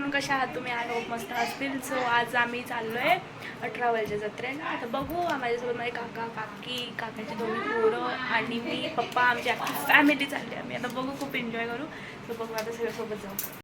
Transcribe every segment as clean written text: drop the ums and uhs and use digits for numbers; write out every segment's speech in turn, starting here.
Everyone, कशा आहात तुम्ही? आय होप मस्त असतील. सो आज आम्ही चाललोय 18 वर्षाच्या जत्रेला. आता बघू, माझ्यासोबत माझे काका काकी, काकाची दोन्ही पोरं आणि मी, पप्पा, आमची अख्खी फॅमिली चालली. आम्ही आता बघू, खूप एन्जॉय करू. सो बघू आता सगळ्यासोबत जाऊ.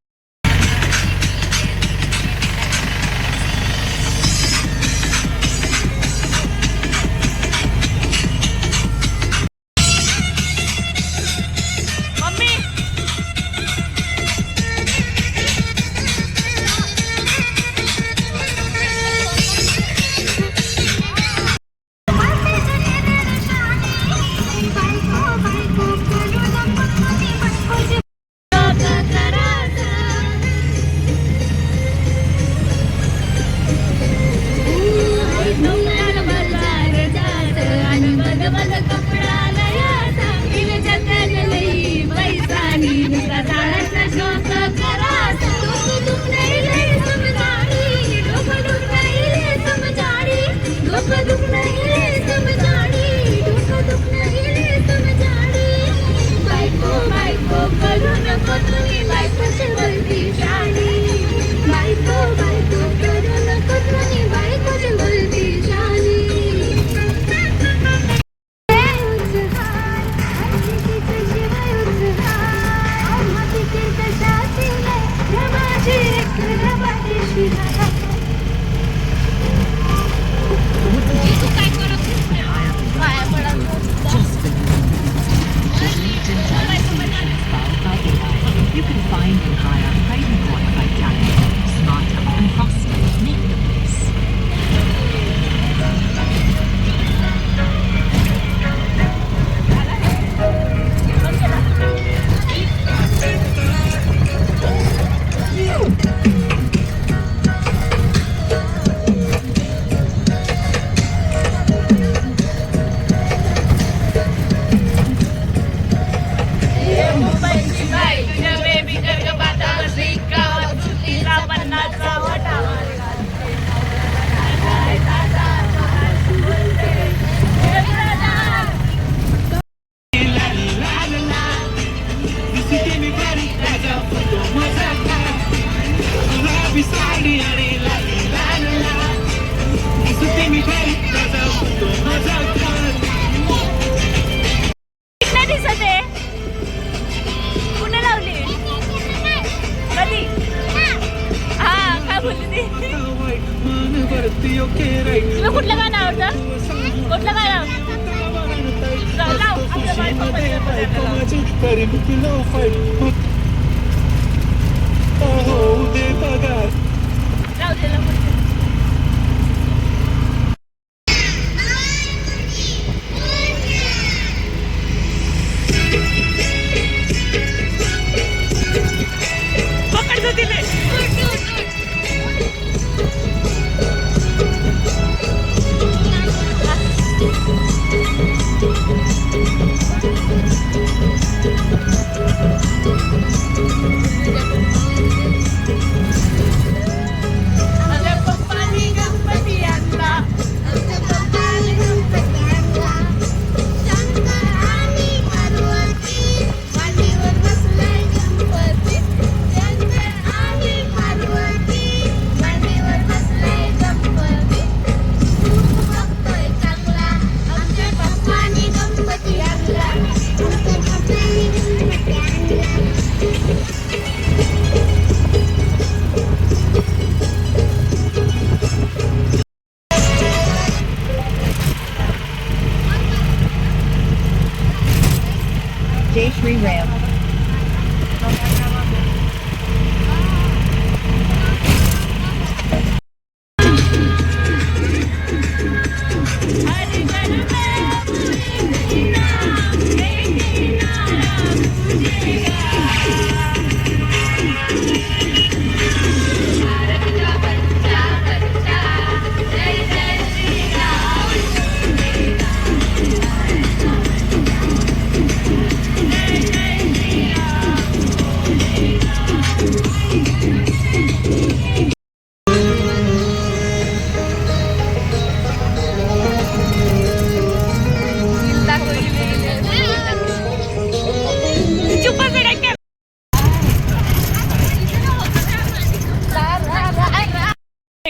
तुला कुठलं गाणं आवडतं? कुठलं गाणं?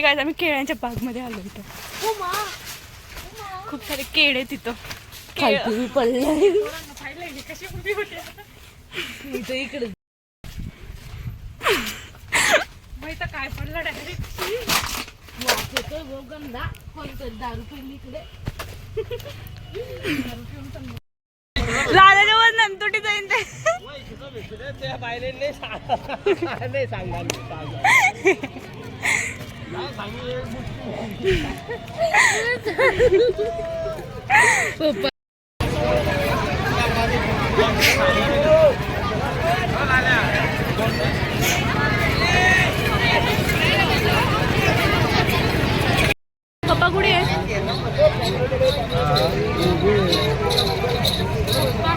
काय आम्ही केळ्यांच्या बागमध्ये आलो इथं. खूप सारे केळे तिथं खालती पडले इकडे काय पडलं डायरेक्ट गंधा कोणतं दारू पिली इकडे लादाच्या वर नंतुटी जाईन ते पप्पा कुठे आहे?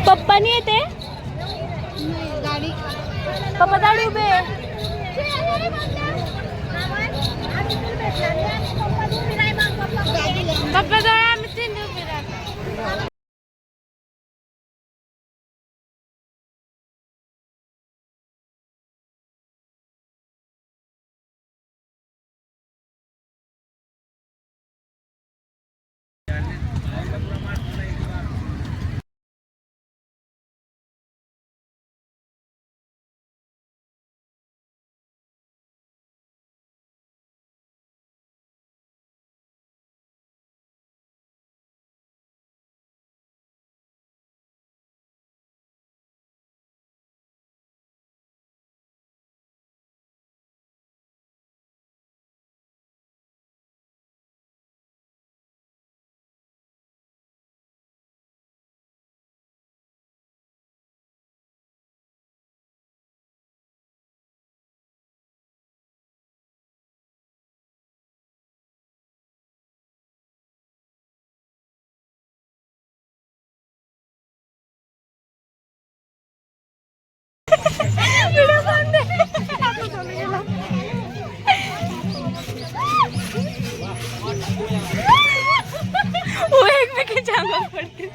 पप्पा नाही येते गाडी पप्पा गाडी उभे आहे. पप्पा जवळ आम्ही तीन उभे राहतो. एकमेकांच्या अंगावर पडते.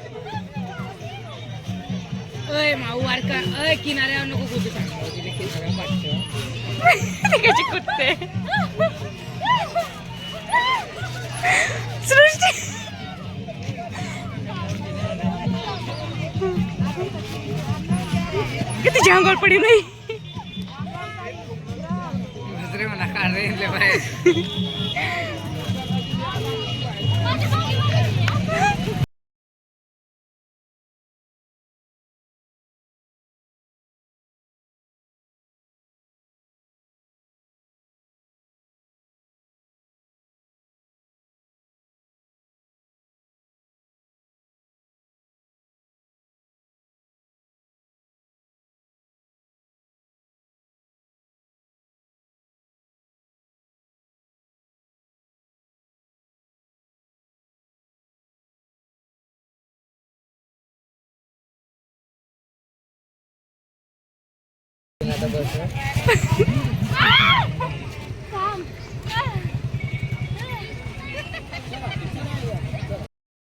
माऊ वारका किनाऱ्यावर नको कुठे कशी कुत्ते सृष्टी किती अंगावर पडी नाही मला काढले बाहेर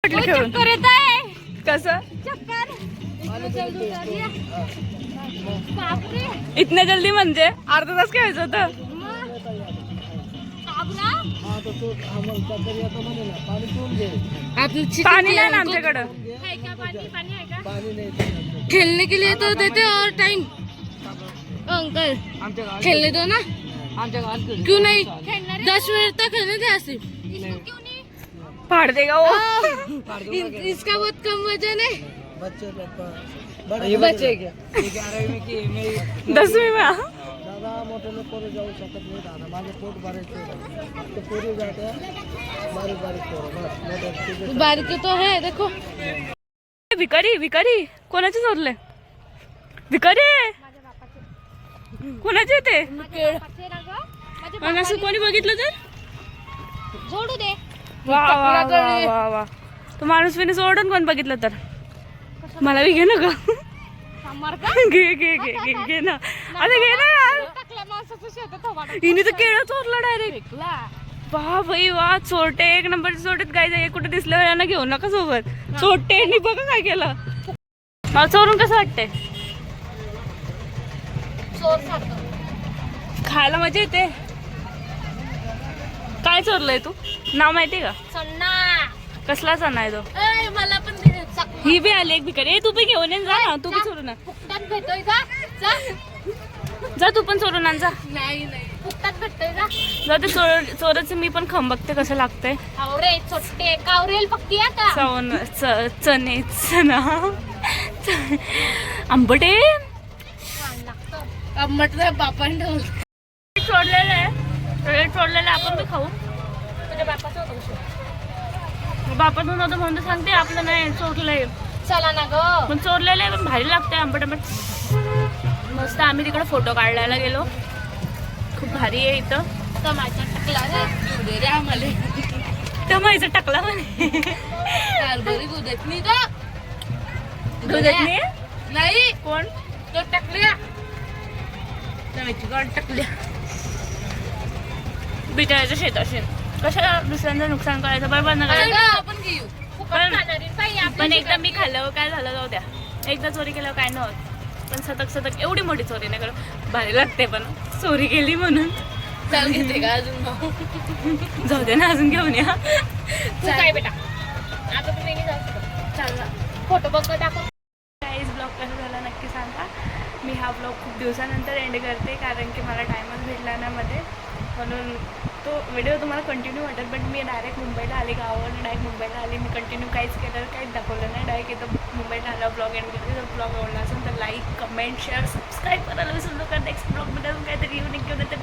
चक्कर येत आहे कसं इतने जल्दी म्हणजे अर्धा तास खेळायचं होतं. पाणी नाही ना आमच्याकडं. खेलने के लिए तो देते और टाइम अंकल खेलने दो ना क्यों नहीं 10 मिनट तक खेलने दे आसिफ फाड़ देगा वो. इसका बहुत कम वजन है बच्चे क्या 10वीं में दादा मोठ्याने पोरं जाऊ शकत नाही दादा माझे पोट भरायचे पोरी जाते बारीक बारीक पोरं बारीक तो है देखो भिकारी भिकारी कोणाचे चोरले भिकारी कोणाचे ते असं कोणी बघितलं तर जोडू दे वा वा वा वा वा तो माणूस विने सोडून कोण बघितलं तर मला बी घे ना ग घे घे घे घे घे ना अरे घे ना यार हिने तर केळं चोरलं डायरेक्ट वा भाई वा चोरटे एक नंबरचे चोरटेत काय कुठे दिसलं यांना घेऊ नका सोबत चोरटे बघा काय केलं मला चोरून कसं वाटतंय खायला मजा येते काय चोरलंय तू? नाव माहिती का? सन्ना. कसला सण आहे तो? ए, मला पण दे. ही बी आली एक भिकारी. ए तू पण घेऊन ये जा ना, तू पण चोरून आण. फुकटात भेटतोय का? जा. जा तू पण चोरून आण जा. नाही फुकटात भेटतोय का? जा ते चोराचं मी पण खम बघते कसं लागतंय. कावरे छोटे कावरेल पक्की आता. चणे चणा आंबटे छान लागतं. म्हटलं बापान ठेवलं. चोरलेलं आहे, चोरलेलं आपण बी खाऊ. तुझ्या बापाचं होतं उशीर. बापातून होतं म्हणून तर सांगते, आपलं नाही चोरलंय. चला ना ग. पण चोरलेलं आहे, पण भारी लागतंय आंबट आंबट. मस्त आम्ही तिकडे फोटो काढायला गेलो. खूप भारी आहे इथं. टमाटर टाकला रे आम्हाला. टमायचं टाकला म्हणे. कारभरी दुधत नाही का? दुधात नाही? नाही कोण? तो टाकल्या टमाची गाड टाकल्या. बिचारायचं शेताशी कशाला दुसऱ्यांचं नुकसान करायचं, बरोबर ना करायचं. आपण घेऊ पण एकदा मी खाल्लं काय झालं, जाऊ द्या. एकदा चोरी केल्यावर काय नव्हतं, पण सतक सतक एवढी मोठी चोरी नाही करत. भारी लागते पण चोरी केली म्हणून. चाल घेते का अजून? जाऊ दे ना, अजून घेऊन या. तू काय बेटा आता तुम्ही जाऊ शकता. चाल ना. फोटो बघ दाखव. काहीच ब्लॉग कसा झाला नक्की सांगा. मी हा ब्लॉग खूप दिवसानंतर एंड करते, कारण की मला टाईमच भेटला ना मध्ये, म्हणून तो व्हिडिओ तुम्हाला कंटिन्यू वाटेल. बट मी डायरेक्ट मुंबईला आली, गावावरून डायरेक्ट मुंबईला आली. मी कंटिन्यू काहीच केलं, काहीच दाखवलं नाही. डायरेक्ट इथं मुंबईला आला, ब्लॉग एंड करते. जर ब्लॉग आवडला असेल तर लाईक, कमेंट, शेअर, सबस्क्राईब करायला विसरू नका. नेक्स्ट ब्लॉगमध्ये अजून काहीतरी युनिक घेऊन येते.